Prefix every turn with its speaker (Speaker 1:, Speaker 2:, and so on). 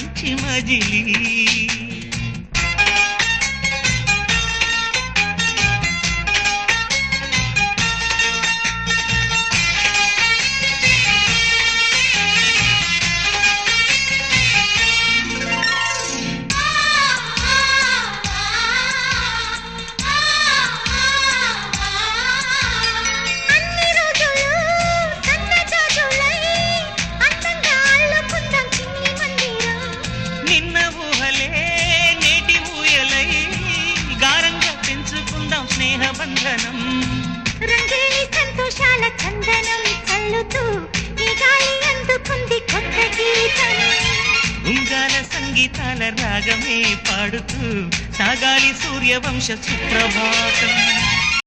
Speaker 1: మంచి మజిలీ స్నేహబంధనం
Speaker 2: రంగేలి సంతోషాల చందనం చల్లుతూ ఈ గాలి అందుకుంది కొత్త గీతం
Speaker 1: ఉంగాల సంగీతాల రాగమే పాడుతూ సాగాలి సూర్యవంశ సుప్రభాతం